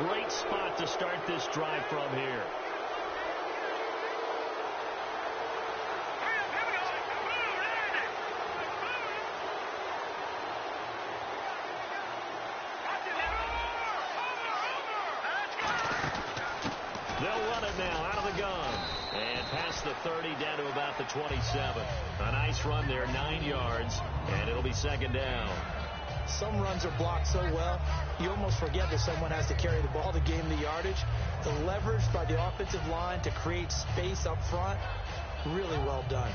great spot to start this drive from here. They'll run it now out of the gun. And past the 30 down to about the 27. A nice run there, 9 yards, and it'll be second down. Some runs are blocked so well, you almost forget that someone has to carry the ball to gain the yardage. The leverage by the offensive line to create space up front, really well done.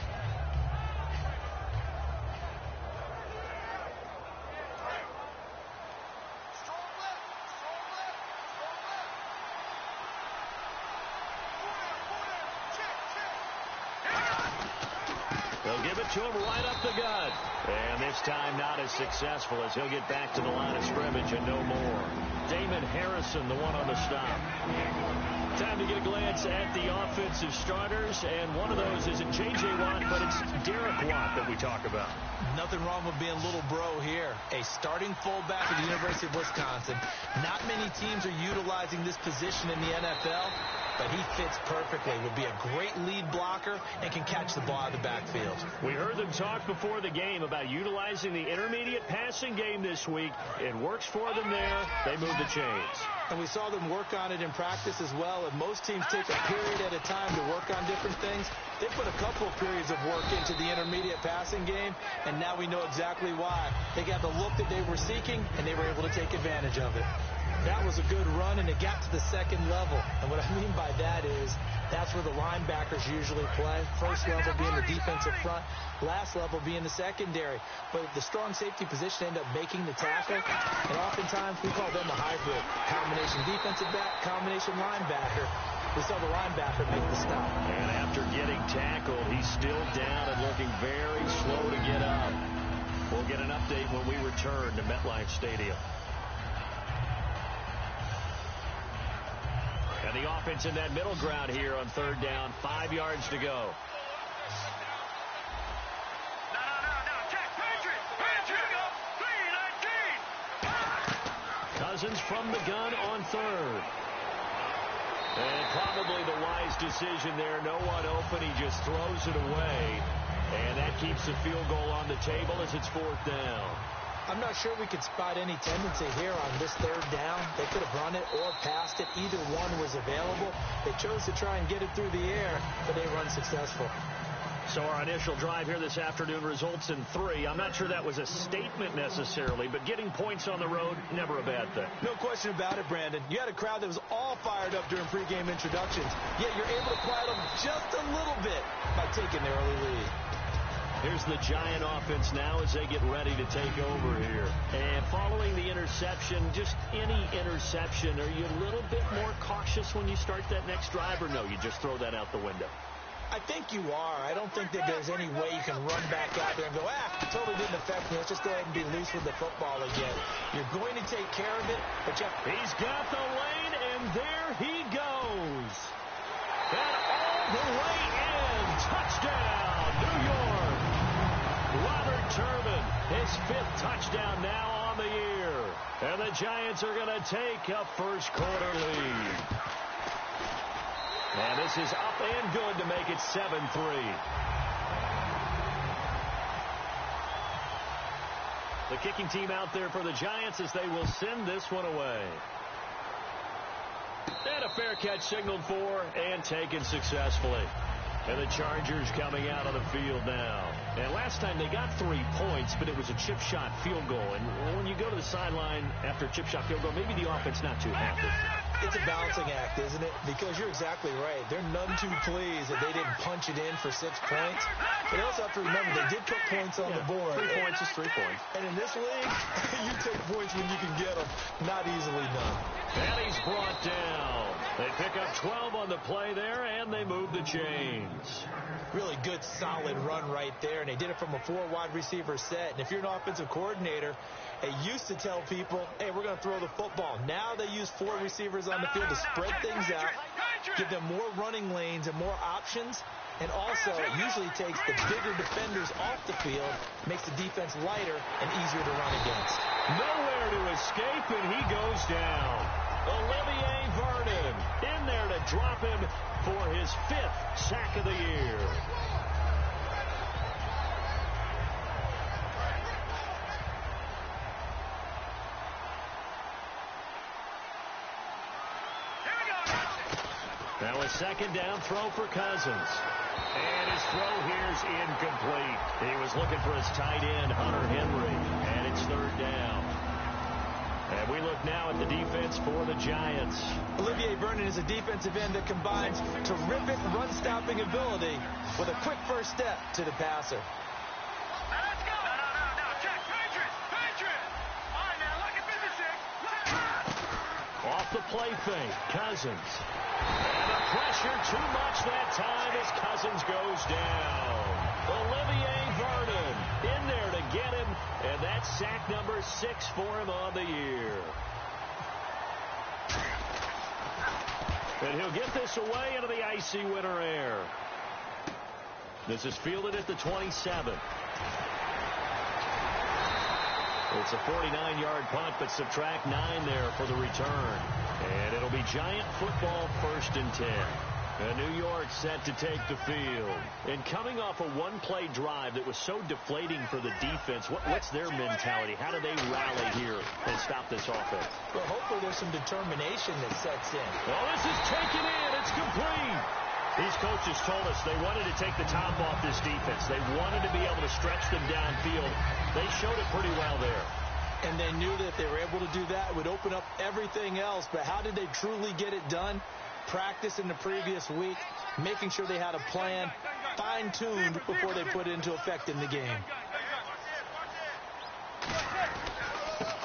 They'll give it to him right up the gut. And this time not as successful as he'll get back to the line of scrimmage and no more. Damon Harrison, the one on the stop. Time to get a glance at the offensive starters, and one of those isn't J.J. Watt, but it's Derek Watt that we talk about. Nothing wrong with being little bro here. A starting fullback at the University of Wisconsin. Not many teams are utilizing this position in the NFL, but he fits perfectly. Will be a great lead blocker and can catch the ball out of the backfield. We heard them talk before the game about utilizing the intermediate passing game this week. It works for them there. They move the chains. And we saw them work on it in practice as well. And most teams take a period at a time to work on different things. They put a couple of periods of work into the intermediate passing game, and now we know exactly why. They got the look that they were seeking, and they were able to take advantage of it. That was a good run, and it got to the second level. And what I mean by that is that's where the linebackers usually play. First level being the defensive front, last level being the secondary. But the strong safety position ended up making the tackle, and oftentimes we call them a hybrid. Combination defensive back, combination linebacker. We saw the linebacker make the stop. And after getting tackled, he's still down and looking very slow to get up. We'll get an update when we return to MetLife Stadium. And the offense in that middle ground here on third down, 5 yards to go. Cousins from the gun on third. And probably the wise decision there. No one open. He just throws it away. And that keeps the field goal on the table as it's fourth down. I'm not sure we could spot any tendency here on this third down. They could have run it or passed it. Either one was available. They chose to try and get it through the air, but they run successful. So our initial drive here this afternoon results in 3. I'm not sure that was a statement necessarily, but getting points on the road, never a bad thing. No question about it, Brandon. You had a crowd that was all fired up during pregame introductions, yet you're able to quiet them just a little bit by taking the early lead. Here's the Giant offense now as they get ready to take over here. And following the interception, just any interception, are you a little bit more cautious when you start that next drive, or no, you just throw that out the window? I think you are. I don't think that there's any way you can run back out there and go, totally didn't affect me. Let's just go ahead and be loose with the football again. You're going to take care of it, but he's got the lane, and there he goes. And all the way in. Touchdown, New York. Robert Turbin, his 5th touchdown now on the year. And the Giants are going to take a first quarter lead. And this is up and good to make it 7-3. The kicking team out there for the Giants as they will send this one away. And a fair catch signaled for and taken successfully. And the Chargers coming out on the field now. And last time they got 3 points, but it was a chip shot field goal. And when you go to the sideline after a chip shot field goal, maybe the offense not too happy. It's a balancing act, isn't it? Because you're exactly right. They're none too pleased that they didn't punch it in for 6 points. But they also have to remember they did put points on the board. 3 points is 3 points. And in this league, you take points when you can get them. Not easily done. And he's brought down. They pick up 12 on the play there, and they move the chains. Really good, solid run right there. And they did it from a 4 wide receiver set. And if you're an offensive coordinator, they used to tell people, hey, we're going to throw the football. Now they use 4 receivers on the field to spread things out, give them more running lanes and more options. And also, it usually takes the bigger defenders off the field, makes the defense lighter and easier to run against. Nowhere to escape, and he goes down. Olivier drop him for his 5th sack of the year. Now a second down throw for Cousins. And his throw here's incomplete. He was looking for his tight end, Hunter Henry, and it's 3rd down. And we look now at the defense for the Giants. Olivier Vernon is a defensive end that combines terrific run-stopping ability with a quick first step to the passer. Let's go! No, check. Patriot! All right, now, look at 56. Off the play fake, Cousins. And the pressure too much that time as Cousins goes down. Olivier Vernon in there to get him, and that's sack number 6 for him on the year. And he'll get this away into the icy winter air. This is fielded at the 27. It's a 49-yard punt, but subtract 9 there for the return. And it'll be Giant football, 1st and 10. New York set to take the field. And coming off a one-play drive that was so deflating for the defense, what's their mentality? How do they rally here and stop this offense? Well, hopefully there's some determination that sets in. Oh, this is taken in. It's complete. These coaches told us they wanted to take the top off this defense. They wanted to be able to stretch them downfield. They showed it pretty well there. And they knew that if they were able to do that, it would open up everything else. But how did they truly get it done? Practice in the previous week, making sure they had a plan fine-tuned before they put it into effect in the game.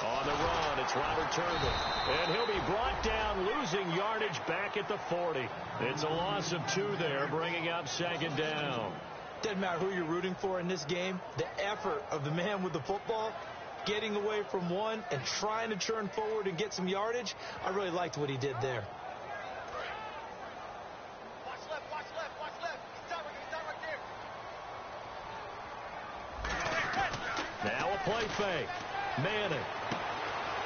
On the run, it's Robert Turbin. And he'll be brought down, losing yardage back at the 40. It's a loss of 2 there, bringing up 2nd down. Doesn't matter who you're rooting for in this game. The effort of the man with the football, getting away from one and trying to churn forward and get some yardage, I really liked what he did there. Watch left. He's down right there. Now a play fake. Manning.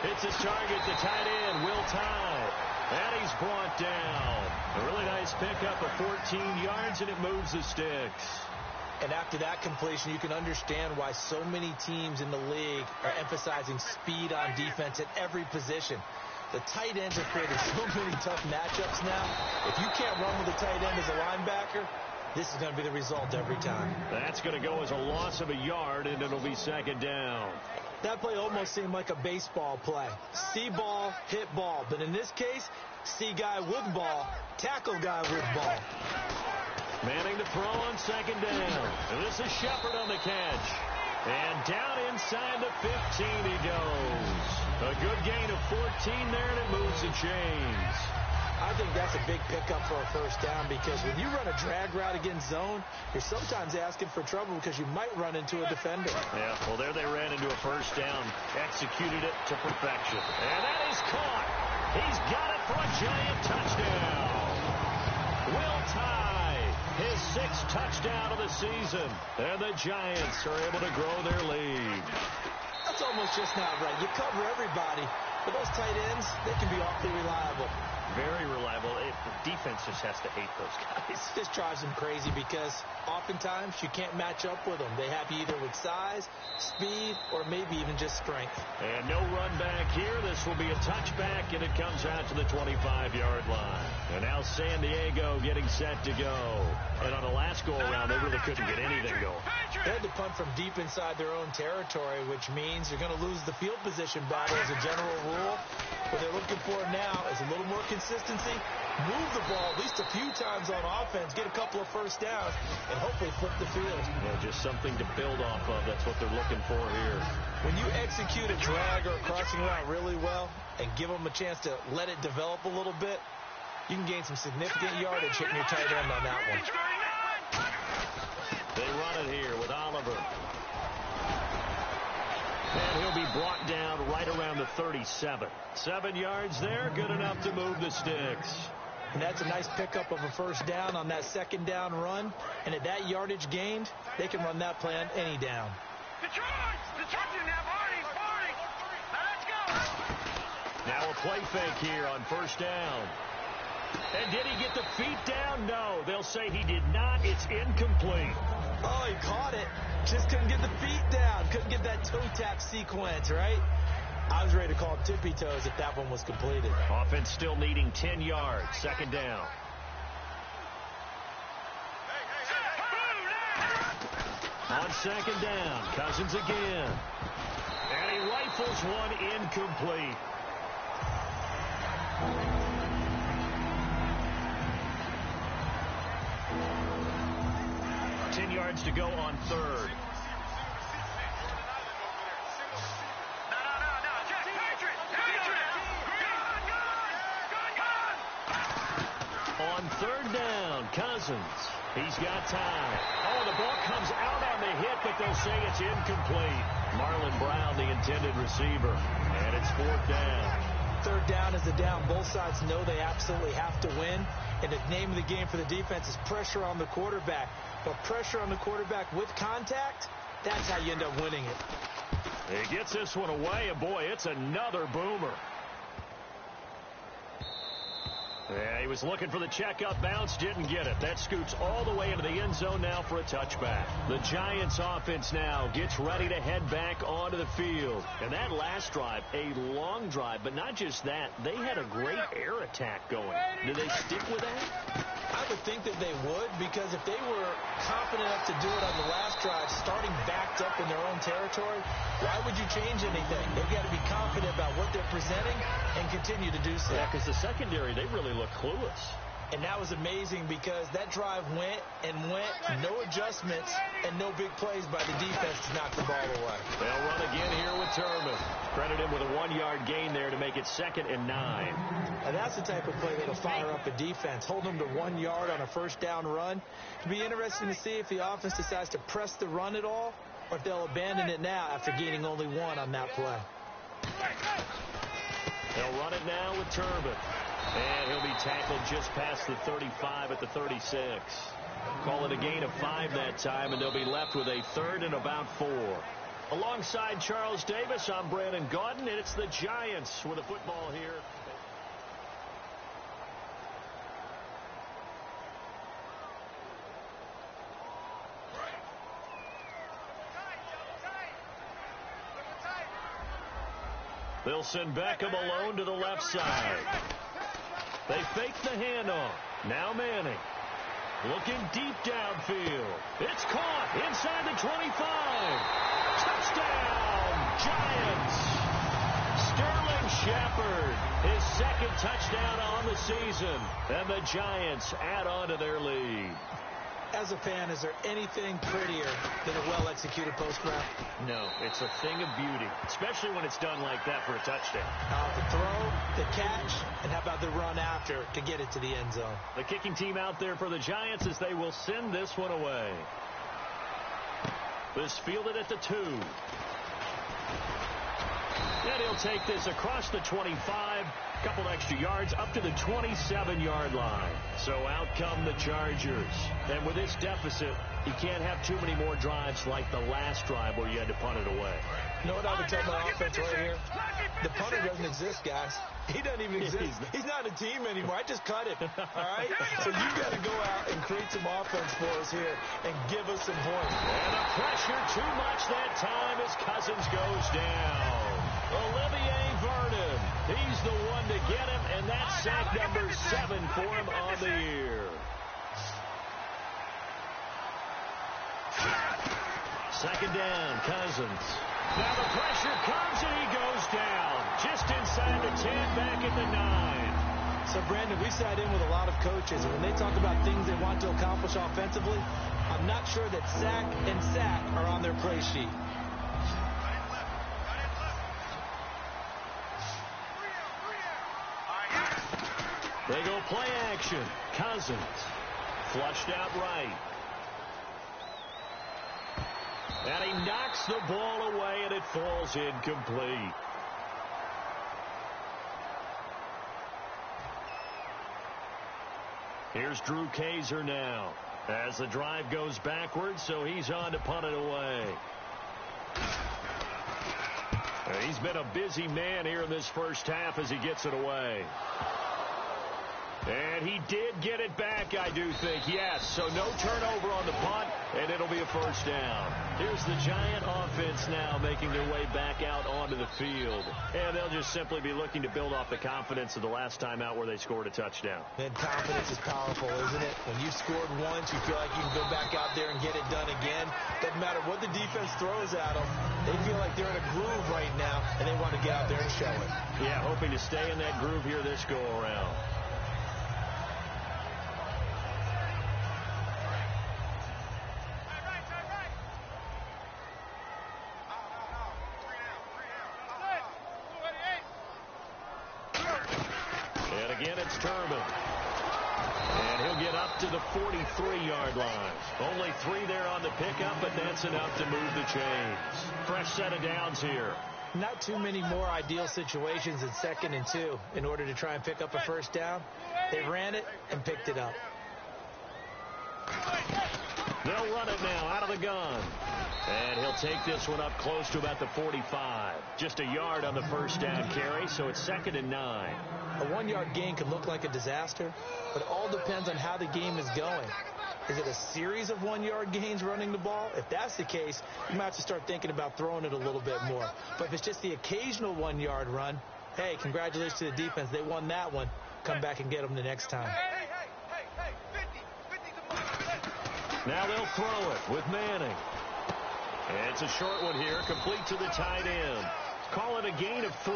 Hits his target, the tight end, Will Tye. And he's brought down. A really nice pickup of 14 yards, and it moves the sticks. And after that completion, you can understand why so many teams in the league are emphasizing speed on defense at every position. The tight ends have created so many tough matchups now. If you can't run with a tight end as a linebacker, this is going to be the result every time. That's going to go as a loss of a yard, and it'll be 2nd down. That play almost seemed like a baseball play. See ball, hit ball. But in this case, see guy with ball, tackle guy with ball. Manning to throw on 2nd down. And this is Shepard on the catch. And down inside the 15 he goes. A good gain of 14 there, and it moves the chains. I think that's a big pickup for a 1st down because when you run a drag route against zone, you're sometimes asking for trouble because you might run into a defender. Yeah, well, there they ran into a 1st down, executed it to perfection. And that is caught. He's got it for a Giant touchdown. Will Tye, his 6th touchdown of the season. And the Giants are able to grow their lead. That's almost just not right. You cover everybody, but those tight ends, they can be awfully reliable. Very reliable. The defense just has to hate those guys. This drives them crazy because oftentimes you can't match up with them. They have you either with size, speed, or maybe even just strength. And no run back here. This will be a touchback, and it comes out to the 25-yard line. And now San Diego getting set to go. And on the last go-around, they really couldn't get anything going. They had to punt from deep inside their own territory, which means you're going to lose the field position battle as a general rule. What they're looking for now is a little more consistency, move the ball at least a few times on offense, get a couple of 1st downs, and hopefully flip the field. Yeah, just something to build off of. That's what they're looking for here. When you execute a drag or a crossing route really well and give them a chance to let it develop a little bit, you can gain some significant yardage hitting your tight end on that one. They run it here with Oliver. And he'll be brought down right around the 37. 7 yards there, good enough to move the sticks. And that's a nice pickup of a 1st down on that 2nd down run. And at that yardage gained, they can run that play on any down. Now a play fake here on 1st down. And did he get the feet down? No, they'll say he did not. It's incomplete. Oh, he caught it. Just couldn't get the feet down. Couldn't get that toe tap sequence, right? I was ready to call tippy toes if that one was completed. Offense still needing 10 yards. Second down. On second down, Cousins again. And he rifles one incomplete. 10 yards to go on third. On third down, Cousins. He's got time. Oh, the ball comes out on the hit, but they'll say it's incomplete. Marlon Brown, the intended receiver. And it's fourth down. Third down is the down. Both sides know they absolutely have to win. And the name of the game for the defense is pressure on the quarterback. But pressure on the quarterback with contact, that's how you end up winning it. He gets this one away, and boy, it's another boomer. Yeah, he was looking for the checkup bounce, didn't get it. That scoots all the way into the end zone now for a touchback. The Giants offense now gets ready to head back onto the field. And that last drive, a long drive, but not just that. They had a great air attack going. Do they stick with that? I would think that they would, because if they were confident enough to do it on the last drive, starting backed up in their own territory, why would you change anything? They've got to be confident about what they're presenting and continue to do so. Yeah, because the secondary, they really look clueless. And that was amazing because that drive went and went, no adjustments and no big plays by the defense to knock the ball away. They'll run again here with Turman. Credit him with a 1-yard gain there to make it 2nd and 9. And that's the type of play that'll fire up a defense. Hold them to 1 yard on a first down run. It'll be interesting to see if the offense decides to press the run at all or if they'll abandon it now after gaining only 1 on that play. They'll run it now with Turman. And he'll be tackled just past the 35 at the 36. Call it a gain of 5 that time, and they'll be left with a 3rd and about 4. Alongside Charles Davis, I'm Brandon Gaudin, and it's the Giants with the football here. They'll send Beckham alone to the left side. They fake the handoff. Now Manning. Looking deep downfield. It's caught inside the 25. Touchdown, Giants. Sterling Shepard, his 2nd touchdown on the season. And the Giants add on to their lead. As a fan, is there anything prettier than a well-executed post route? No, it's a thing of beauty, especially when it's done like that for a touchdown. The throw, the catch, and how about the run after to get it to the end zone? The kicking team out there for the Giants as they will send this one away. This fielded at the 2. And he'll take this across the 25, a couple extra yards up to the 27-yard line. So out come the Chargers. And with this deficit, you can't have too many more drives like the last drive where you had to punt it away. You know what I would tell my offense right here? The punter doesn't exist, guys. He doesn't even exist. He's not a team anymore. I just cut him. All right? So you got to go out and create some offense for us here and give us some points. And the pressure too much that time as Cousins goes down. Olivier Vernon, he's the one to get him, and that's sack number 7 for him on the year. Second down, Cousins. Now the pressure comes, and he goes down. Just inside the 10, back at the 9. So, Brandon, we sat in with a lot of coaches, and when they talk about things they want to accomplish offensively, I'm not sure that sack and sack are on their play sheet. They go play action. Cousins flushed out right. And he knocks the ball away, and it falls incomplete. Here's Drew Kaiser now as the drive goes backwards, so he's on to punt it away. He's been a busy man here in this first half as he gets it away. And he did get it back, I do think, yes. So no turnover on the punt, and it'll be a first down. Here's the Giant offense now making their way back out onto the field. And they'll just simply be looking to build off the confidence of the last time out where they scored a touchdown. And confidence is powerful, isn't it? When you scored once, you feel like you can go back out there and get it done again. Doesn't matter what the defense throws at them. They feel like they're in a groove right now, and they want to get out there and show it. Yeah, hoping to stay in that groove here this go-around. To the 43-yard line. Only 3 there on the pickup, but that's enough to move the chains. Fresh set of downs here. Not too many more ideal situations in 2nd and 2 in order to try and pick up a first down. They ran it and picked it up. They'll run it now out of the gun. And he'll take this one up close to about the 45. Just a yard on the first down carry, so it's 2nd and 9. A 1-yard gain could look like a disaster, but it all depends on how the game is going. Is it a series of 1-yard gains running the ball? If that's the case, you might have to start thinking about throwing it a little bit more. But if it's just the occasional 1-yard run, hey, congratulations to the defense. They won that one. Come back and get them the next time. Now they'll throw it with Manning. And it's a short one here, complete to the tight end. Call it a gain of 3.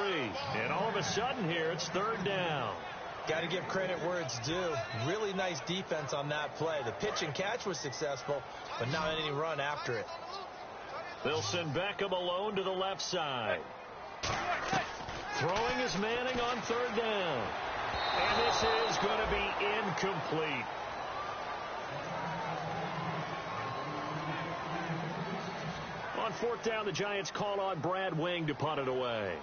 And all of a sudden here, it's 3rd down. Got to give credit where it's due. Really nice defense on that play. The pitch and catch was successful, but not any run after it. They'll send Beckham alone to the left side. Throwing is Manning on 3rd down. And this is going to be incomplete. On 4th down, the Giants call on Brad Wing to punt it away.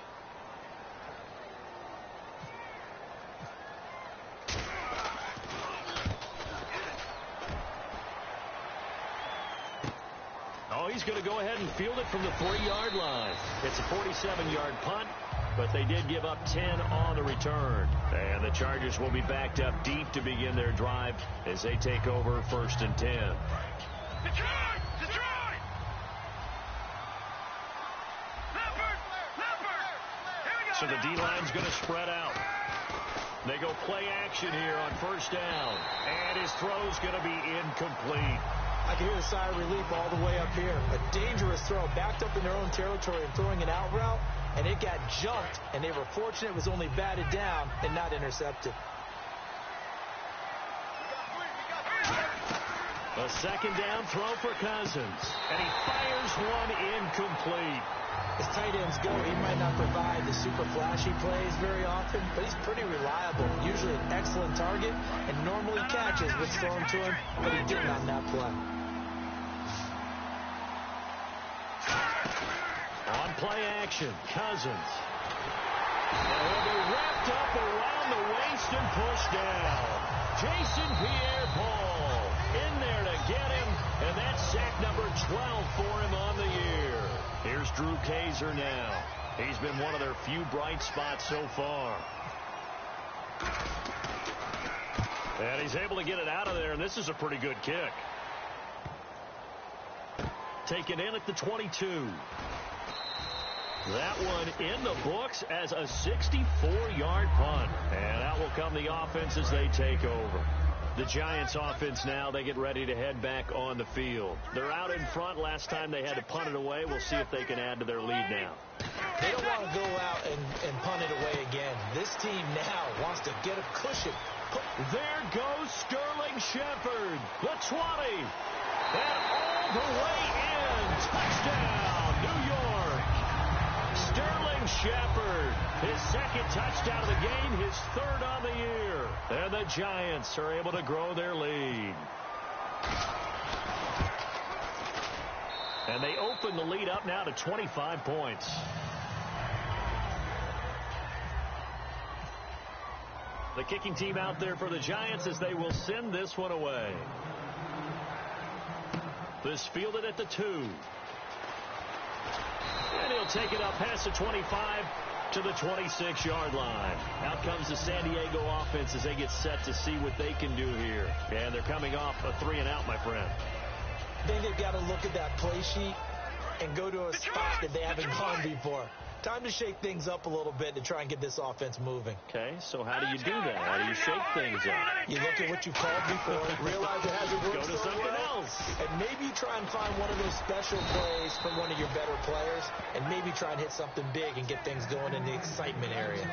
Oh, he's going to go ahead and field it from the 3-yard line. It's a 47-yard punt, but they did give up 10 on the return. And the Chargers will be backed up deep to begin their drive as they take over 1st and 10. So the D-line's going to spread out. They go play action here on 1st down. And his throw's going to be incomplete. I can hear the sigh of relief all the way up here. A dangerous throw, backed up in their own territory and throwing an out route, and it got jumped, and they were fortunate it was only batted down and not intercepted. A 2nd down throw for Cousins, and he fires one incomplete. As tight ends go, he might not provide the super flashy plays very often, but he's pretty reliable. Usually an excellent target, and normally catches what's thrown to him, but he didn't on that play. On play action, Cousins. And he'll be wrapped up around the waist and pushed down. Jason Pierre-Paul in there to get him, and that's sack number 12 for him on the year. Here's Drew Kaiser now. He's been one of their few bright spots so far. And he's able to get it out of there, and this is a pretty good kick. Taken in at the 22. That one in the books as a 64-yard punt. And out will come the offense as they take over. The Giants offense now, they get ready to head back on the field. They're out in front. Last time they had to punt it away. We'll see if they can add to their lead now. They don't want to go out and punt it away again. This team now wants to get a cushion. There goes Sterling Shepard, the 20. And all the way in. Touchdown, New York. Sterling Shepard, his 2nd touchdown of the game, his 3rd on the year. And the Giants are able to grow their lead. And they open the lead up now to 25 points. The kicking team out there for the Giants as they will send this one away. This fielded at the 2. And he'll take it up past the 25 to the 26-yard line. Out comes the San Diego offense as they get set to see what they can do here. And they're coming off a 3-and-out, my friend. I think they've got to look at that play sheet and go to a spot that they haven't gone before. Time to shake things up a little bit to try and get this offense moving. Okay, so how do you do that? How do you shake things up? You look at what you've called before, realize it hasn't worked Go to something else. and maybe try and find one of those special plays from one of your better players, and maybe try and hit something big and get things going in the excitement area.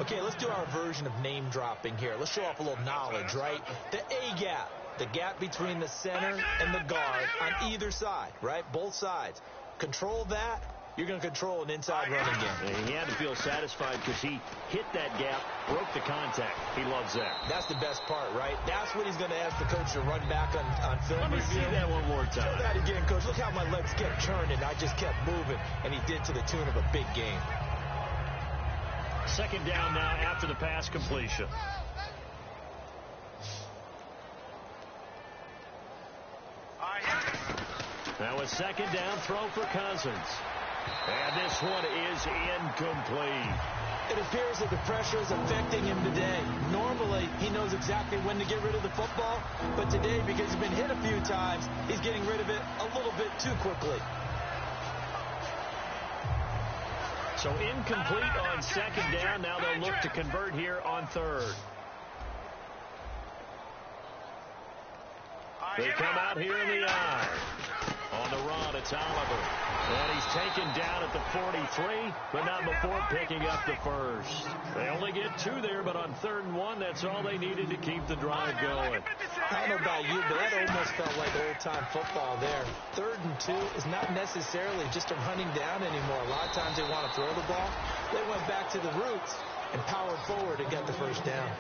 Okay, let's do our version of name dropping here. Let's show off a little knowledge, right? The A gap, the gap between the center and the guard on either side, right? Both sides. Control that. You're going to control an inside running game. And he had to feel satisfied because he hit that gap, broke the contact. He loves that. That's the best part, right? That's what he's going to ask the coach to run back on film Let me review. see that one more time. Show that again, coach. Look how my legs kept churning. I just kept moving, and he did to the tune of a big game. Second down now after the pass completion. Now a second down throw for Cousins. And this one is incomplete. It appears that the pressure is affecting him today. Normally, he knows exactly when to get rid of the football, but today, because he's been hit a few times, he's getting rid of it a little bit too quickly. So incomplete on second down. Now they'll look to convert here on third. They come out here in the eye. On the run, it's Oliver. And he's taken down at the 43, but not before picking up the first. They only get 2 there, but on 3rd and 1, that's all they needed to keep the drive going. I don't know about you, but that almost felt like old-time football there. 3rd and 2 is not necessarily just a running down anymore. A lot of times they want to throw the ball. They went back to the roots and powered forward and got the first down.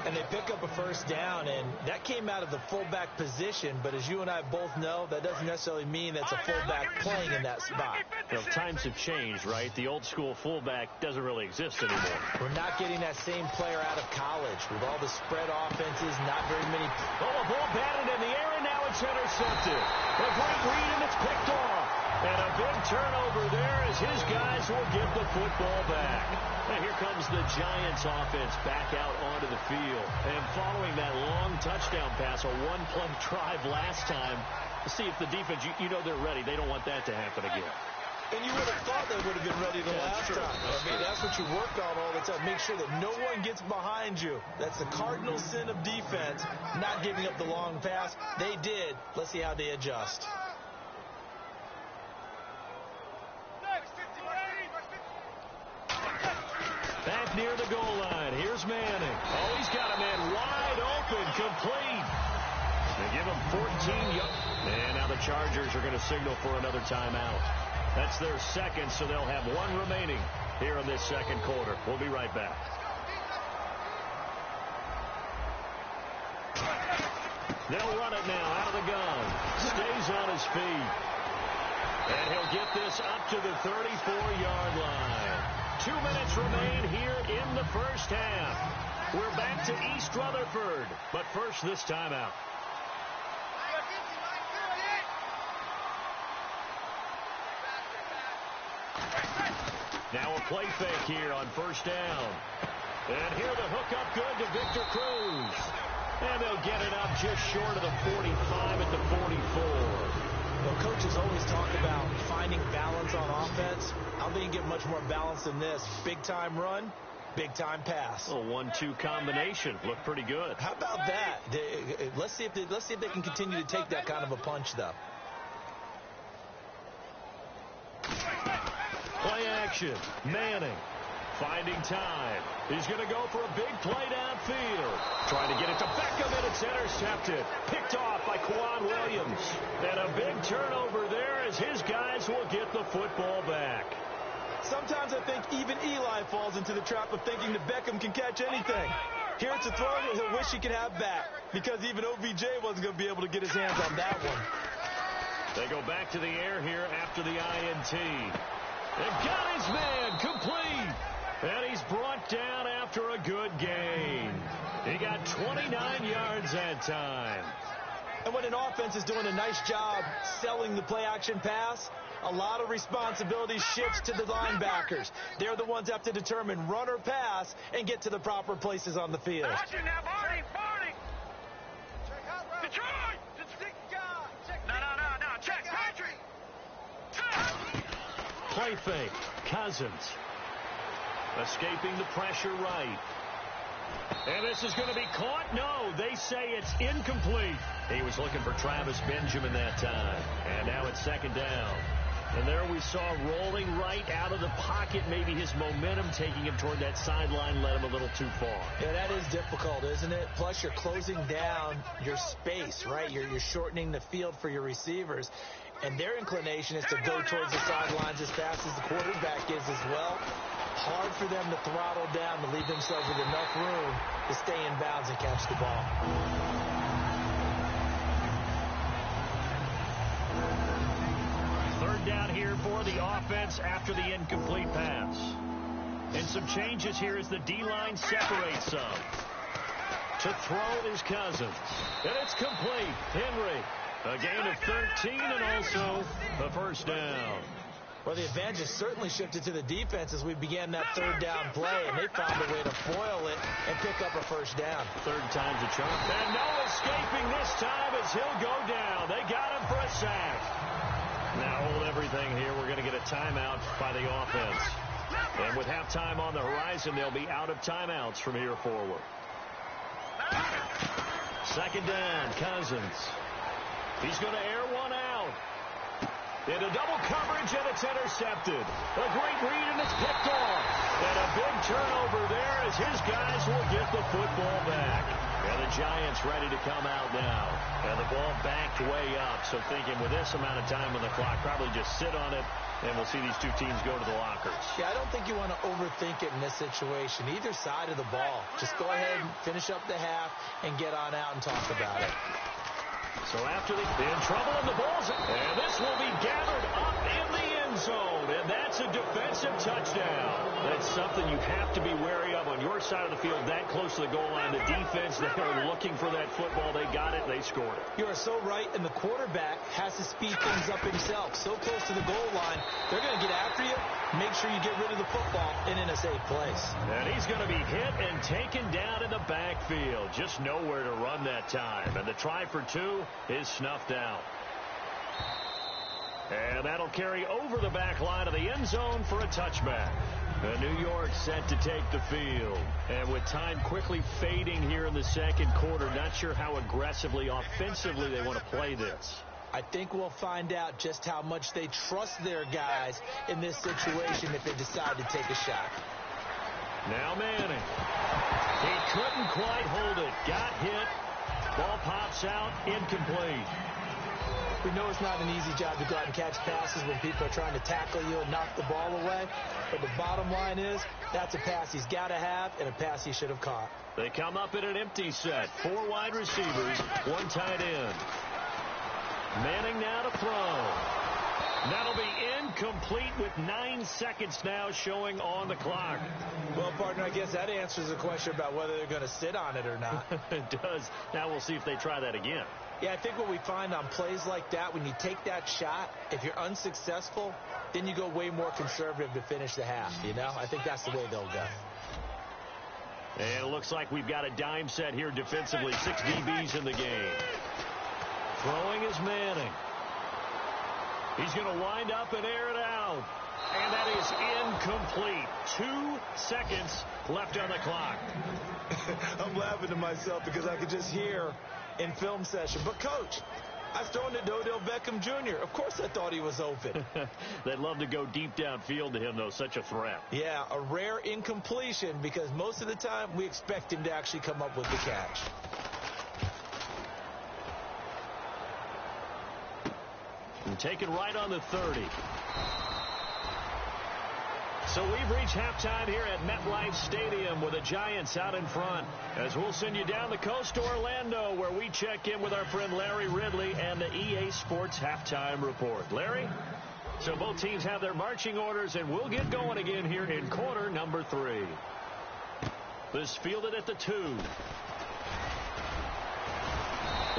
And they pick up a first down, and that came out of the fullback position. But as you and I both know, that doesn't necessarily mean that's a fullback playing in that spot. Well, times have changed, right? The old-school fullback doesn't really exist anymore. We're not getting that same player out of college with all the spread offenses, not very many. Oh, a ball batted in the air, and now it's intercepted. A great read, and it's picked off. And a big turnover there as his guys will get the football back. And here comes the Giants offense back out onto the field. And following that long touchdown pass, a one-play drive last time, to see if the defense, you know they're ready. They don't want that to happen again. And you would have thought they would have been ready the last time. I mean, that's what you work on all the time. Make sure that no one gets behind you. That's the cardinal sin of defense, not giving up the long pass. They did. Let's see how they adjust. Back near the goal line. Here's Manning. Oh, he's got a man wide open, complete. They give him 14 yards. And now the Chargers are going to signal for another timeout. That's their second, so they'll have 1 remaining here in this second quarter. We'll be right back. They'll run it now out of the gun. Stays on his feet. And he'll get this up to the 34-yard line. 2 minutes remain here in the first half. We're back to East Rutherford. But first, this timeout. Now a play fake here on first down. And here the hook up good to Victor Cruz. And they'll get it up just short of the 45 at the 44. Well, coaches always talk about finding balance on offense. I don't think you get much more balance than this. Big-time run, big-time pass. A 1-2 combination. Looked pretty good. How about that? Let's see if they can continue to take that kind of a punch, though. Play action. Manning finding time. He's going to go for a big play downfield. Trying to get it to Beckham, and it's intercepted. Picked off by Quan Williams. And a big turnover there as his guys will get the football back. Sometimes I think even Eli falls into the trap of thinking that Beckham can catch anything. Here it's a throw that he'll wish he could have back, because even OBJ wasn't going to be able to get his hands on that one. They go back to the air here after the INT. They've got his man complete. And he's brought down after a good gain. He got 29 yards that time. And when an offense is doing a nice job selling the play-action pass, a lot of responsibility shifts to the linebackers. They're the ones that have to determine run or pass and get to the proper places on the field. Action now, Barney! Detroit! No, check, Patrick! Play fake. Cousins. Escaping the pressure right. And this is going to be caught. No, they say it's incomplete. He was looking for Travis Benjamin that time. And now it's second down. And there we saw rolling right out of the pocket. Maybe his momentum taking him toward that sideline led him a little too far. Yeah, that is difficult, isn't it? Plus, you're closing down your space, right? You're shortening the field for your receivers. And their inclination is to go towards the sidelines as fast as the quarterback is as well. Hard for them to throttle down to leave themselves with enough room to stay in bounds and catch the ball. Third down here for the offense after the incomplete pass. And some changes here as the D-line separates some. To throw is Cousins. And it's complete. Henry. A gain of 13 and also a first down. Well, the advantage has certainly shifted to the defense as we began that third down play, and they found a way to foil it and pick up a first down. Third time's a charm. And no escaping this time as he'll go down. They got him for a sack. Now hold everything here. We're going to get a timeout by the offense. And with halftime on the horizon, they'll be out of timeouts from here forward. Second down, Cousins. He's going to air one out. Into double coverage, and it's intercepted. A great read, and it's picked off. And a big turnover there as his guys will get the football back. And the Giants ready to come out now. And the ball backed way up. So thinking with this amount of time on the clock, probably just sit on it, and we'll see these two teams go to the lockers. Yeah, I don't think you want to overthink it in this situation. Either side of the ball. Just go ahead and finish up the half and get on out and talk about it. So after the in trouble in the balls, and this will be gathered up in the end zone, and that's a defensive touchdown. That's something you have to be wary of on your side of the field, that close to the goal line. The defense, they are looking for that football. They got it. They scored it. You are so right, and the quarterback has to speed things up himself. So close to the goal line, they're going to get after you. Make sure you get rid of the football and in a safe place. And he's going to be hit and taken down in the backfield. Just nowhere to run that time. And the try for two is snuffed out. And that'll carry over the back line of the end zone for a touchback. New York set to take the field. And with time quickly fading here in the second quarter, not sure how aggressively, offensively they want to play this. I think we'll find out just how much they trust their guys in this situation if they decide to take a shot. Now Manning. He couldn't quite hold it. Got hit. Ball pops out. Incomplete. We know it's not an easy job to go out and catch passes when people are trying to tackle you and knock the ball away. But the bottom line is that's a pass he's got to have and a pass he should have caught. They come up in an empty set. 4 wide receivers, 1 tight end. Manning now to throw. That'll be incomplete with 9 seconds now showing on the clock. Well, partner, I guess that answers the question about whether they're going to sit on it or not. It does. Now we'll see if they try that again. Yeah, I think what we find on plays like that, when you take that shot, if you're unsuccessful, then you go way more conservative to finish the half, you know? I think that's the way they'll go. And it looks like we've got a dime set here defensively. 6 DBs in the game. Throwing is Manning. He's going to wind up and air it out. And that is incomplete. 2 seconds left on the clock. I'm laughing to myself because I could just hear in film session. But, Coach, I was throwing to Odell Beckham Jr. Of course I thought he was open. They'd love to go deep downfield to him, though. Such a threat. Yeah, a rare incompletion because most of the time we expect him to actually come up with the catch. And taken right on the 30. So we've reached halftime here at MetLife Stadium with the Giants out in front. As we'll send you down the coast to Orlando, where we check in with our friend Larry Ridley and the EA Sports Halftime Report. Larry? So both teams have their marching orders, and we'll get going again here in quarter number 3. This fielded at the 2.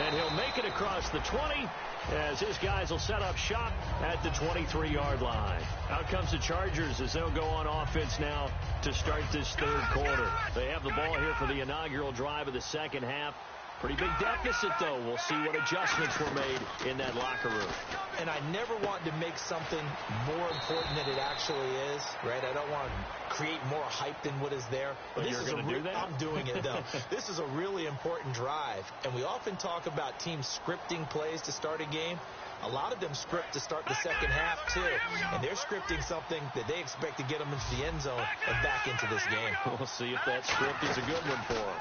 And he'll make it across the 20 as his guys will set up shop at the 23-yard line. Out comes the Chargers as they'll go on offense now to start this third quarter. They have the ball here for the inaugural drive of the second half. Pretty big deficit, though. We'll see what adjustments were made in that locker room. And I never want to make something more important than it actually is, right? I don't want to create more hype than what is there. But you're going to do that? I'm doing it, though. This is a really important drive. And we often talk about teams scripting plays to start a game. A lot of them script to start the second half, too. And they're scripting something that they expect to get them into the end zone and back into this game. We'll see if that script is a good one for them.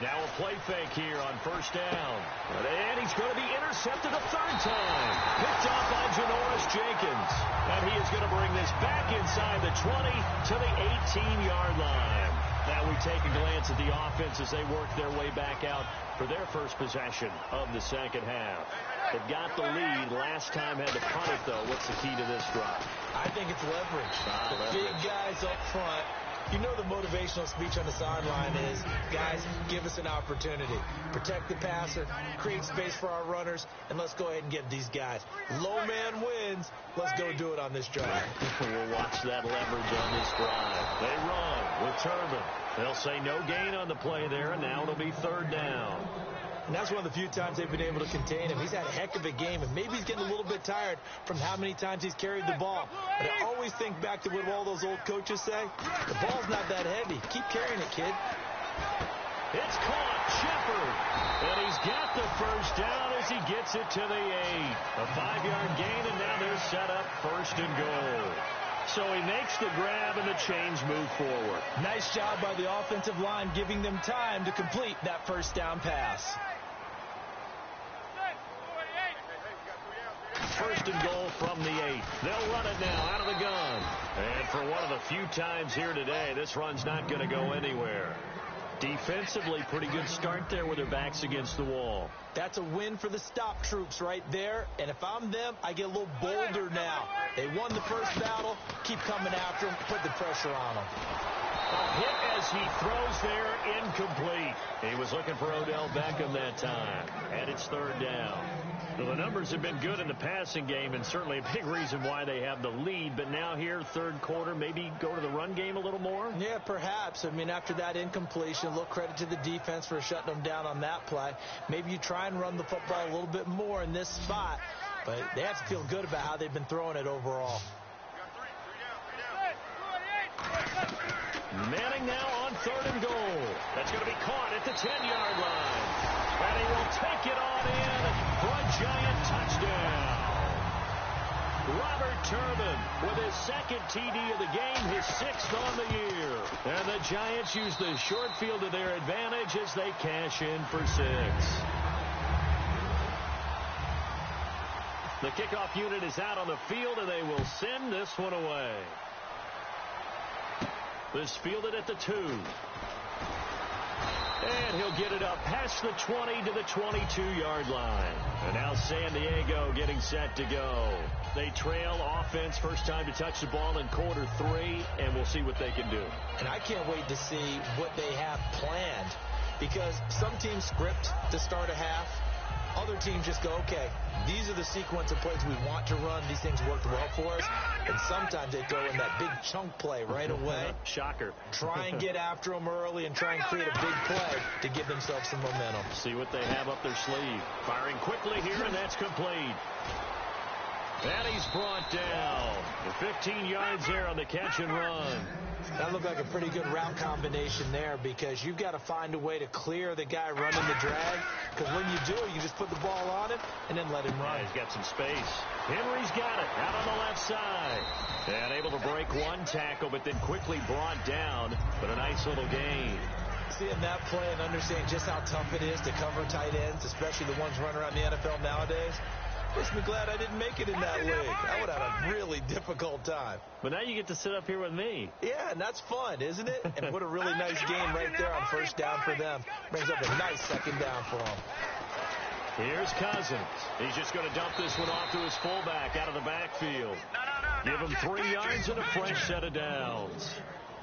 Now a play fake here on first down. And he's going to be intercepted a third time. Picked off by Janoris Jenkins. And he is going to bring this back inside the 20 to the 18-yard line. Now we take a glance at the offense as they work their way back out for their first possession of the second half. They've got the lead. Last time had to punt it, though. What's the key to this drive? I think it's leverage. The big guys up front. You know the motivational speech on the sideline is, guys, give us an opportunity. Protect the passer, create space for our runners, and let's go ahead and get these guys. Low man wins. Let's go do it on this drive. We'll watch that leverage on this drive. They run with Turbin. They'll say no gain on the play there, and now it'll be third down. And that's one of the few times they've been able to contain him. He's had a heck of a game, and maybe he's getting a little bit tired from how many times he's carried the ball. But I always think back to what all those old coaches say. The ball's not that heavy. Keep carrying it, kid. It's caught. Shepard. And he's got the first down as he gets it to the 8. A 5-yard gain, and now they're set up first and goal. So he makes the grab, and the chains move forward. Nice job by the offensive line giving them time to complete that first down pass. First and goal from the 8. They'll run it now out of the gun. And for one of the few times here today, this run's not going to go anywhere. Defensively, pretty good start there with their backs against the wall. That's a win for the stop troops right there. And if I'm them, I get a little bolder now. They won the first battle. Keep coming after them. Put the pressure on them. A hit as he throws there, incomplete. He was looking for Odell Beckham that time. And it's third down. Well, the numbers have been good in the passing game, and certainly a big reason why they have the lead. But now here, third quarter, maybe go to the run game a little more? Yeah, perhaps. I mean, after that incompletion, a little credit to the defense for shutting them down on that play. Maybe you try and run the football a little bit more in this spot. But they have to feel good about how they've been throwing it overall. Manning now on third and goal. That's going to be caught at the 10-yard line. And he will take it on in for a giant touchdown. Robert Turbin with his second TD of the game, his 6th on the year. And the Giants use the short field to their advantage as they cash in for 6. The kickoff unit is out on the field, and they will send this one away. This fielded at the 2. And he'll get it up past the 20 to the 22-yard line. And now San Diego getting set to go. They trail offense, first time to touch the ball in quarter 3, and we'll see what they can do. And I can't wait to see what they have planned, because some teams script to start a half. Other teams just go, okay, these are the sequence of plays we want to run. These things worked well for us. And sometimes they throw in that big chunk play right away. Shocker. Try and get after them early and try and create a big play to give themselves some momentum. See what they have up their sleeve. Firing quickly here, and that's complete. And he's brought down. The 15 yards there on the catch and run. That looked like a pretty good route combination there, because you've got to find a way to clear the guy running the drag. Because when you do, you just put the ball on him and then let him run. Yeah, he's got some space. Henry's got it out on the left side. And able to break one tackle, but then quickly brought down. But a nice little gain. Seeing that play and understanding just how tough it is to cover tight ends, especially the ones running around the NFL nowadays, makes me glad I didn't make it in that league. I would have a really difficult time. But now you get to sit up here with me. Yeah, and that's fun, isn't it? And what a really nice game right there on first down for them. Brings up a nice second down for them. Here's Cousins. He's just going to dump this one off to his fullback out of the backfield. Give him 3 yards and a fresh set of downs.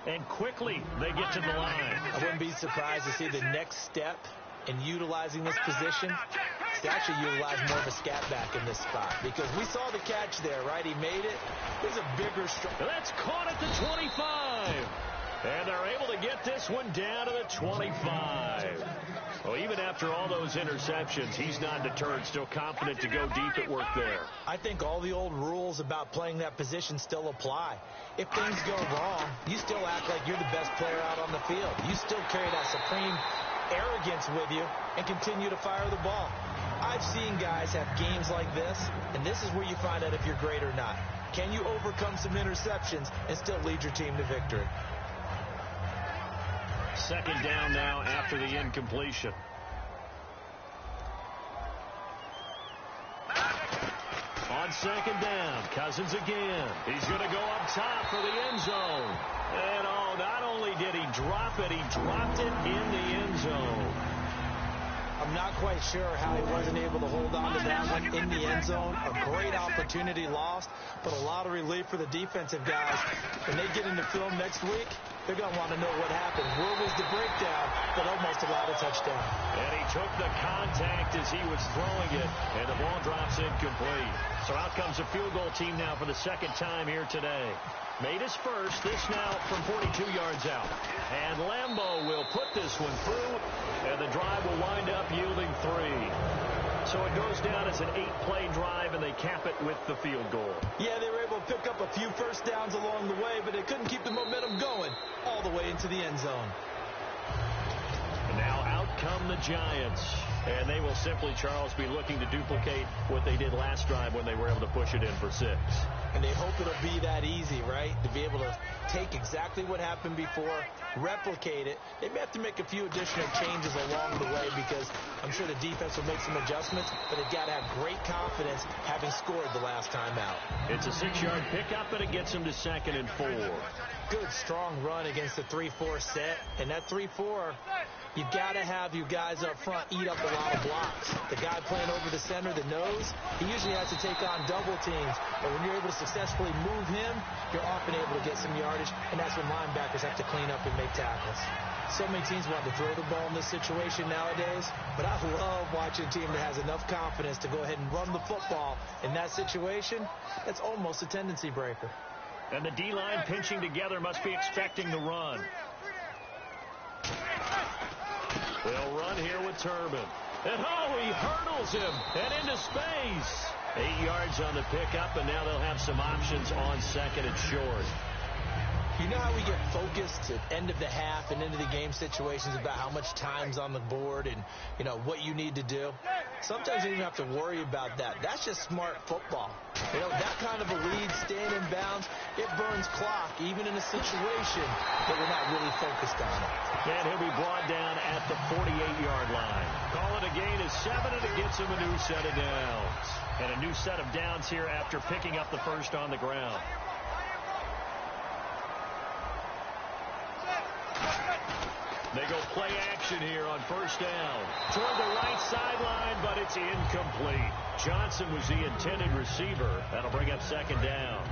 And quickly they get to the line. I wouldn't be surprised to see the next step in utilizing this position is to actually utilize more of a scat back in this spot, because we saw the catch there, right? He made it. It was a bigger strike. That's caught at the 25. And they're able to get this one down to the 25. Well, even after all those interceptions, he's not deterred, still confident to go deep at work there. I think all the old rules about playing that position still apply. If things go wrong, you still act like you're the best player out on the field. You still carry that supreme arrogance with you and continue to fire the ball. I've seen guys have games like this, and this is where you find out if you're great or not. Can you overcome some interceptions and still lead your team to victory? Second down now after the incompletion. On second down, Cousins again. He's going to go up top for the end zone. And not only did he drop it, he dropped it in the end zone. I'm not quite sure how he wasn't able to hold on to that one in the end zone. A great opportunity lost, but a lot of relief for the defensive guys. When they get into film next week, they're going to want to know what happened. Where was the breakdown that almost allowed a touchdown? And he took the contact as he was throwing it, and the ball drops incomplete. So out comes the field goal team now for the second time here today. Made his first, this now from 42 yards out. And Lambeau will put this one through, and the drive will wind up yielding 3. So it goes down as an 8-play drive, and they cap it with the field goal. Yeah, they were able to pick up a few first downs along the way, but they couldn't keep the momentum going all the way into the end zone. And now out come the Giants. And they will simply, Charles, be looking to duplicate what they did last drive when they were able to push it in for 6. And they hope it'll be that easy, right? To be able to take exactly what happened before, replicate it. They may have to make a few additional changes along the way, because I'm sure the defense will make some adjustments, but they've got to have great confidence having scored the last time out. It's a 6-yard pickup, and it gets them to 2nd and 4. Good, strong run against the 3-4 set. And that 3-4, you've got to have your guys up front eat up a lot of blocks. The guy playing over the center, the nose, he usually has to take on double teams. But when you're able to successfully move him, you're often able to get some yardage, and that's when linebackers have to clean up and make tackles. So many teams want to throw the ball in this situation nowadays, but I love watching a team that has enough confidence to go ahead and run the football. In that situation, that's almost a tendency breaker. And the D-line pinching together must be expecting the run. They'll run here with Turbin. And he hurdles him and into space. 8 yards on the pickup, and now they'll have some options on 2nd and short. You know how we get focused at end of the half and into the game situations about how much time's on the board and, what you need to do? Sometimes you don't even have to worry about that. That's just smart football. That kind of a lead, staying in bounds, it burns clock, even in a situation that we're not really focused on it. And he'll be brought down at the 48-yard line. Call it a gain of 7, and it gets him a new set of downs. And a new set of downs here after picking up the first on the ground. They go play action here on first down. Toward the right sideline, but it's incomplete. Johnson was the intended receiver. That'll bring up 2nd down.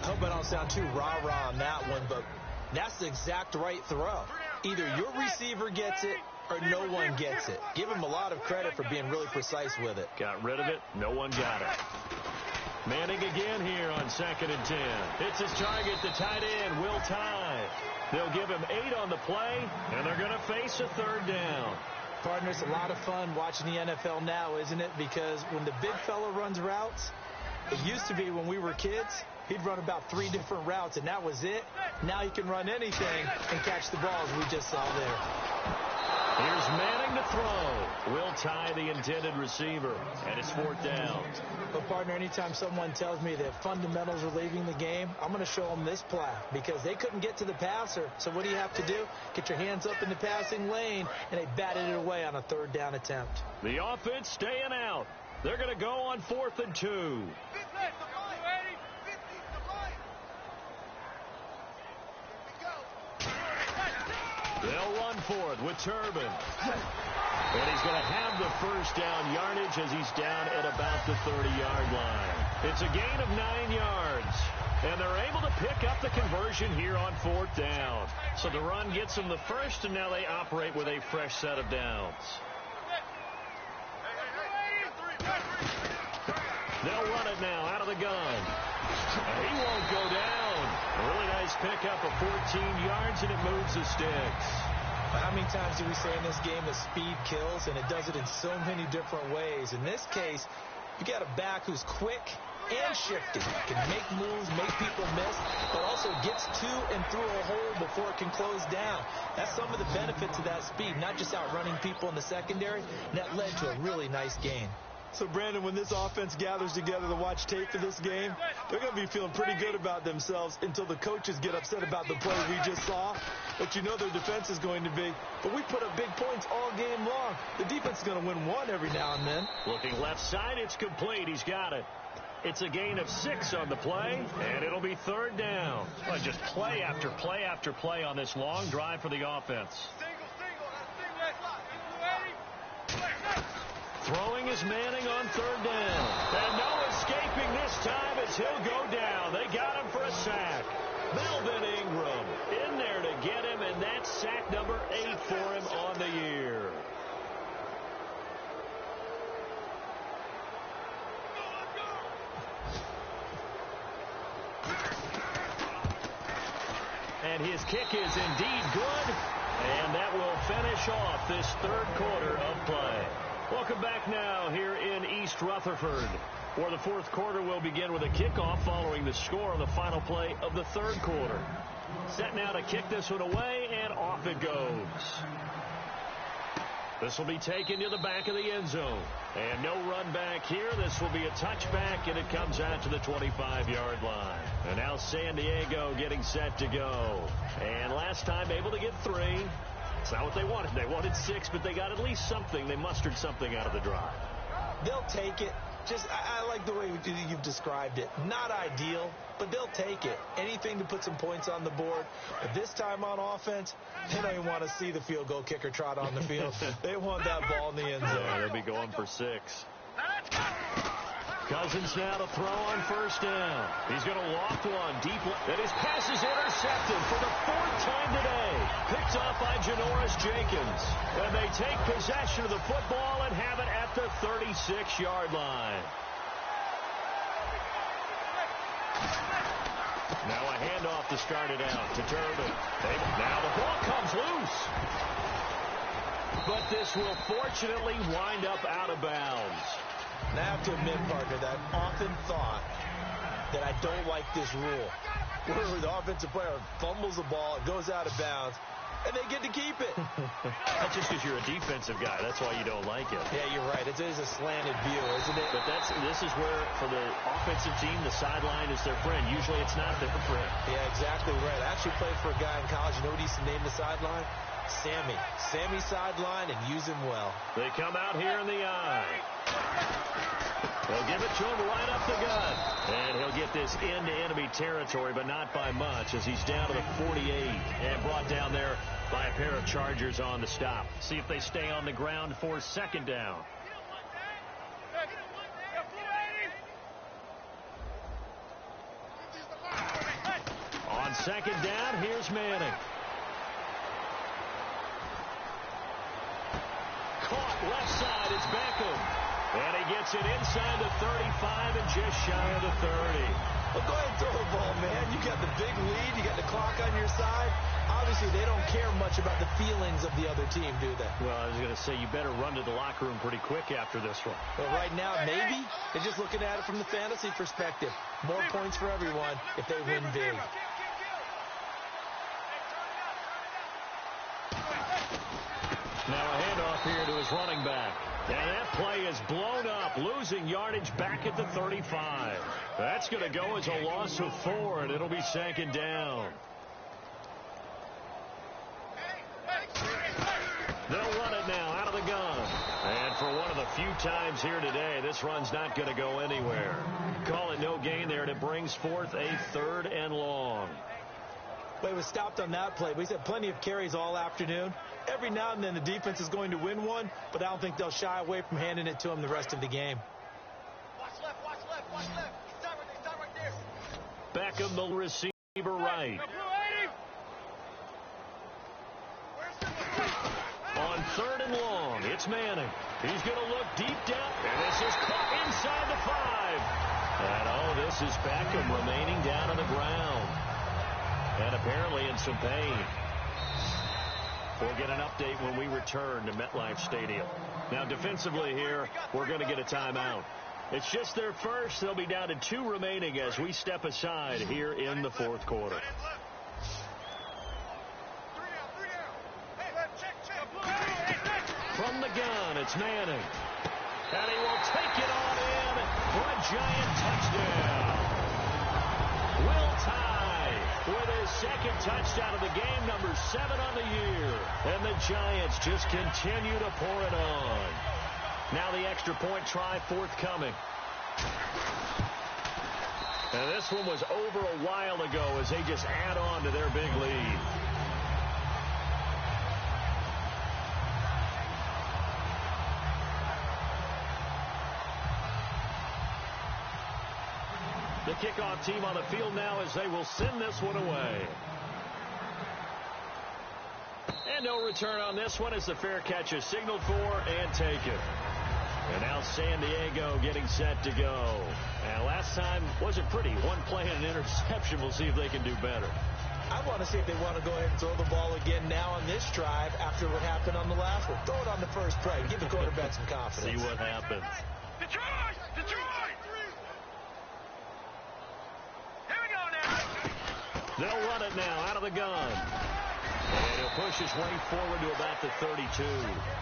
I hope I don't sound too rah-rah on that one, but that's the exact right throw. Either your receiver gets it or no one gets it. Give him a lot of credit for being really precise with it. Got rid of it. No one got it. Manning again here on 2nd and 10. It's his target, the tight end, Will Tye. They'll give him 8 on the play, and they're going to face a 3rd down. Partner, it's a lot of fun watching the NFL now, isn't it? Because when the big fella runs routes, it used to be when we were kids, he'd run about 3 different routes, and that was it. Now he can run anything and catch the balls we just saw there. Here's Manning to throw. Will Tye, the intended receiver, and it's 4th down. But, partner, anytime someone tells me that fundamentals are leaving the game, I'm going to show them this play, because they couldn't get to the passer. So what do you have to do? Get your hands up in the passing lane, and they batted it away on a 3rd down attempt. The offense staying out. They're going to go on 4th and 2. They'll run for it with Turbin. And he's going to have the first down yardage as he's down at about the 30-yard line. It's a gain of 9 yards. And they're able to pick up the conversion here on 4th down. So the run gets them the first, and now they operate with a fresh set of downs. They'll run it now out of the gun. He won't go down. A really nice pickup of 14 yards, and it moves the sticks. How many times do we say in this game that speed kills, and it does it in so many different ways? In this case, you got a back who's quick and shifty, can make moves, make people miss, but also gets to and through a hole before it can close down. That's some of the benefits of that speed, not just outrunning people in the secondary. That led to a really nice gain. So, Brandon, when this offense gathers together to watch tape for this game, they're going to be feeling pretty good about themselves until the coaches get upset about the play we just saw. But you know their defense is going to be. But we put up big points all game long. The defense is going to win one every now and then. Looking left side, it's complete. He's got it. It's a gain of 6 on the play, and it'll be third down. Well, just play after play after play on this long drive for the offense. Throwing is Manning on third down. And no escaping this time as he'll go down. They got him for a sack. Melvin Ingram in there to get him, and that's sack number 8 for him on the year. And his kick is indeed good, and that will finish off this third quarter of play. Welcome back now here in East Rutherford, where the fourth quarter will begin with a kickoff following the score on the final play of the third quarter. Set now to kick this one away, and off it goes. This will be taken to the back of the end zone. And no run back here. This will be a touchback, and it comes out to the 25-yard line. And now San Diego getting set to go. And last time able to get 3. It's not what they wanted. They wanted 6, but they got at least something. They mustered something out of the drive. They'll take it. I like the way you've described it. Not ideal, but they'll take it. Anything to put some points on the board. But this time on offense, they don't even want to see the field goal kicker trot on the field. They want that ball in the end zone. Yeah, they'll be going for 6. Cousins now to throw on first down. He's going to loft one deep. And his pass is intercepted for the 4th time today. Picked off by Janoris Jenkins. And they take possession of the football and have it at the 36-yard line. Now a handoff to start it out to Turbin. Now the ball comes loose. But this will fortunately wind up out of bounds. And I have to admit, partner, that I've often thought that I don't like this rule. Where the offensive player fumbles the ball, it goes out of bounds, and they get to keep it. That's just because you're a defensive guy. That's why you don't like it. Yeah, you're right. It is a slanted view, isn't it? But this is where, for the offensive team, the sideline is their friend. Usually it's not their friend. Yeah, exactly right. I actually played for a guy in college. You know what he used to name the sideline? Sammy. Sammy sideline, and use him well. They come out here in the eye. They'll give it to him right up the gut. And he'll get this into enemy territory, but not by much, as he's down to the 48 and brought down there by a pair of Chargers on the stop. See if they stay on the ground for second down. On second down, here's Manning. Caught left side, it's Beckham. And he gets it inside the 35 and just shy of the 30. Well, go ahead and throw the ball, man. You got the big lead. You got the clock on your side. Obviously, they don't care much about the feelings of the other team, do they? Well, I was going to say, you better run to the locker room pretty quick after this one. Well, right now, maybe. They're just looking at it from the fantasy perspective. More points for everyone if they win big. Now a handoff here to his running back. And that play is blown up, losing yardage back at the 35. That's going to go as a loss of 4, and it'll be second down. They'll run it now out of the gun. And for one of the few times here today, this run's not going to go anywhere. Call it no gain there, and it brings forth a 3rd and long. Well, he was stopped on that play, but he's had plenty of carries all afternoon. Every now and then the defense is going to win one, but I don't think they'll shy away from handing it to him the rest of the game. Watch left, watch left, watch left. Stop right there. Beckham, the receiver right. On 3rd and long. It's Manning. He's going to look deep down, and this is caught inside the 5. And, this is Beckham remaining down on the ground. And apparently in some pain. We'll get an update when we return to MetLife Stadium. Now, defensively here, we're going to get a timeout. It's just their first. They'll be down to 2 remaining as we step aside here in the 4th quarter. From the gun, it's Manning. And he will take it on in for a Giant touchdown. Will Tye with his 2nd touchdown of the game, number 7 on the year. And the Giants just continue to pour it on. Now the extra point try forthcoming. And this one was over a while ago as they just add on to their big lead. The kickoff team on the field now as they will send this one away. And no return on this one as the fair catch is signaled for and taken. And now San Diego getting set to go. And last time wasn't pretty. One play and an interception. We'll see if they can do better. I want to see if they want to go ahead and throw the ball again now on this drive after what happened on the last one. Throw it on the first play. Give the quarterback some confidence. See what happens. Detroit! Detroit! Here we go now. They'll run it now out of the gun. And he'll push his way forward to about the 32.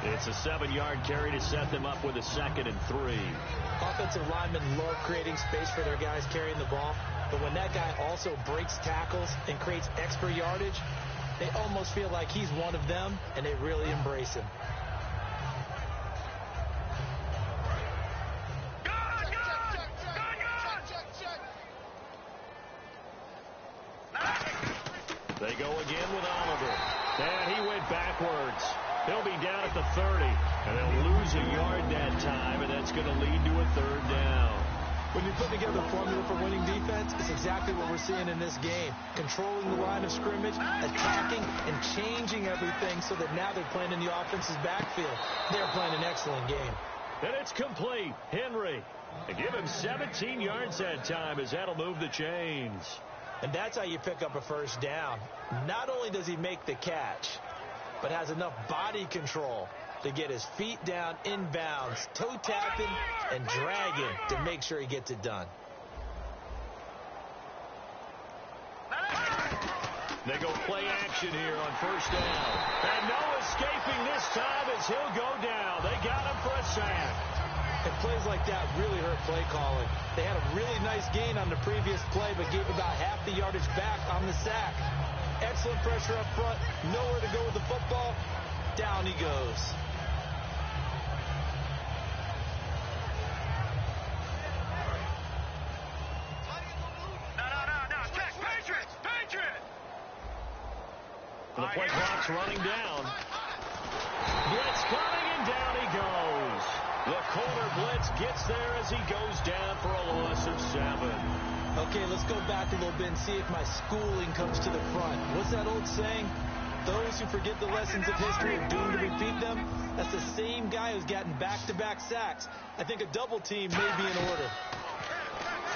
It's a 7-yard carry to set them up with a 2nd and 3. Offensive linemen love creating space for their guys carrying the ball. But when that guy also breaks tackles and creates extra yardage, they almost feel like he's one of them, and they really embrace him. They go again with Oliver. And he went backwards. He'll be down at the 30. And they'll lose a yard that time, and that's going to lead to a 3rd down. When you put together a formula for winning defense, it's exactly what we're seeing in this game. Controlling the line of scrimmage, attacking, and changing everything so that now they're playing in the offense's backfield. They're playing an excellent game. And it's complete. Henry. And give him 17 yards that time as that'll move the chains. And that's how you pick up a 1st down. Not only does he make the catch, but has enough body control to get his feet down inbounds, toe tapping and dragging to make sure he gets it done. They go play action here on 1st down. And no escaping this time as he'll go down. They got him for a sack. And plays like that really hurt play calling. They had a really nice gain on the previous play, but gave about half the yardage back on the sack. Excellent pressure up front. Nowhere to go with the football. Down he goes. No. Check. Patriots! The play clock's running down. Blitz coming, and down he goes. The corner blitz gets there as he goes down for a loss of 7. Okay, let's go back a little bit and see if my schooling comes to the front. What's that old saying? Those who forget the lessons of history are doomed to repeat them. That's the same guy who's gotten back-to-back sacks. I think a double team may be in order.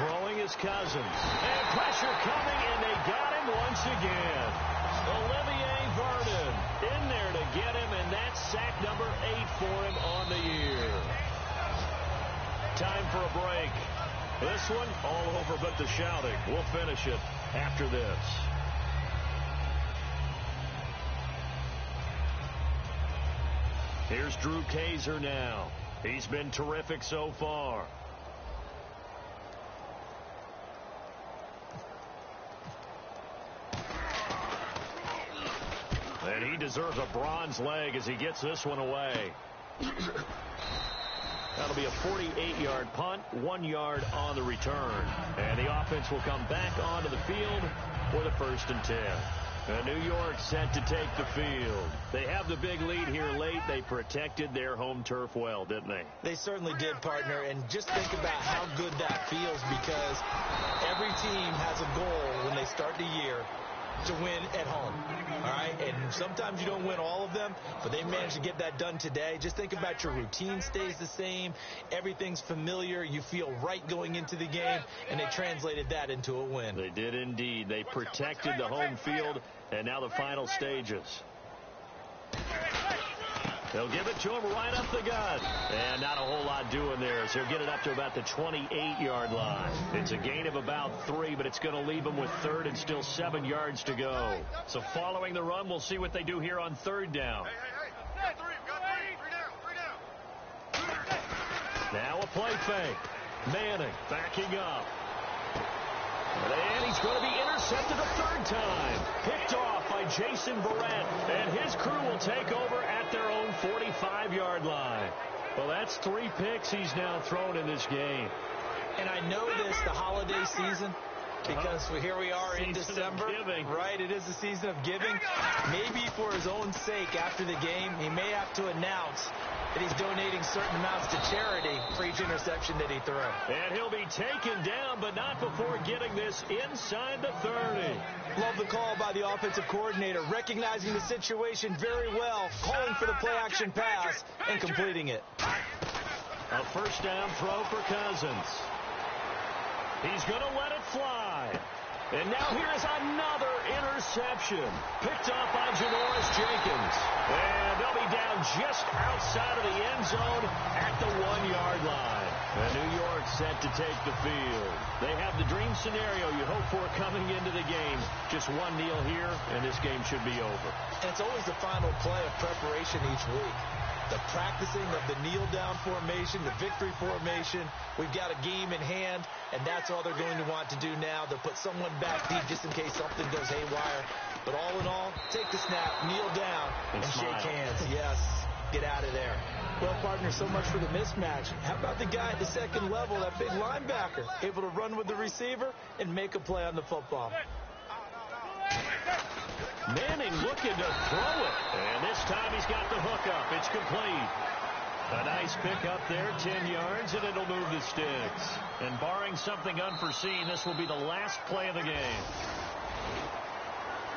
Throwing his Cousins. And pressure coming, and they got him once again. Olivier Vernon in there to get him, and that's sack number 8 for him on the year. Time for a break. This one all over but the shouting. We'll finish it after this. Here's Drew Kaiser now. He's been terrific so far. And he deserves a bronze leg as he gets this one away. That'll be a 48-yard punt, 1 yard on the return. And the offense will come back onto the field for the 1st and 10. And New York set to take the field. They have the big lead here late. They protected their home turf well, didn't they? They certainly did, partner. And just think about how good that feels, because every team has a goal when they start the year. to win at home. All right, and sometimes you don't win all of them, but they managed to get that done today. Just think about your routine stays the same. Everything's familiar. You feel right going into the game, and they translated that into a win. They did indeed. They protected the home field, and now the final stages. They'll give it to him right up the gut. And not a whole lot doing there, so he'll get it up to about the 28-yard line. It's a gain of about 3, but it's going to leave him with third and still 7 yards to go. So following the run, we'll see what they do here on third down. Got three down. Now a play fake. Manning backing up. And he's going to be intercepted a third time. Picked off by Jason Verrett. And his crew will take over at their own 45-yard line. Well, that's 3 picks he's now thrown in this game. And I know this, the holiday season, because here we are in December. Right, it is the season of giving. Maybe for his own sake after the game, he may have to announce that he's donating certain amounts to charity for each interception that he threw. And he'll be taken down, but not before getting this inside the 30. Love the call by the offensive coordinator, recognizing the situation very well, calling for the play-action pass and completing it. A first down throw for Cousins. He's going to let it fly. And now here is another interception. Picked off by Janoris Jenkins. And they'll be down just outside of the end zone at the 1-yard line. And New York set to take the field. They have the dream scenario you hope for coming into the game. Just one kneel here, and this game should be over. And it's always the final play of preparation each week. The practicing of the kneel-down formation, the victory formation. We've got a game in hand, and that's all they're going to want to do now. They'll put someone back deep just in case something goes haywire. But all in all, take the snap, kneel down, and shake hands. Yes, get out of there. Well, partner, so much for the mismatch. How about the guy at the second level, that big linebacker, able to run with the receiver and make a play on the football? Manning looking to throw it. And this time he's got the hook up. It's complete. A nice pickup there, 10 yards, and it'll move the sticks. And barring something unforeseen, this will be the last play of the game.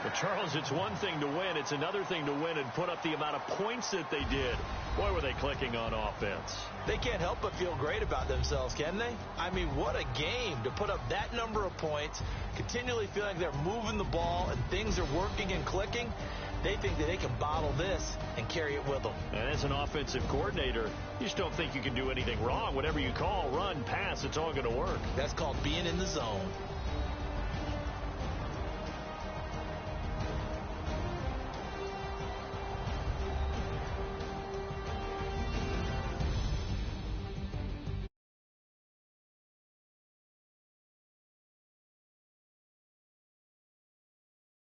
But, Charles, it's one thing to win. It's another thing to win and put up the amount of points that they did. Boy, were they clicking on offense. They can't help but feel great about themselves, can they? I mean, what a game to put up that number of points, continually feeling like they're moving the ball and things are working and clicking. They think that they can bottle this and carry it with them. And as an offensive coordinator, you just don't think you can do anything wrong. Whatever you call, run, pass, it's all going to work. That's called being in the zone.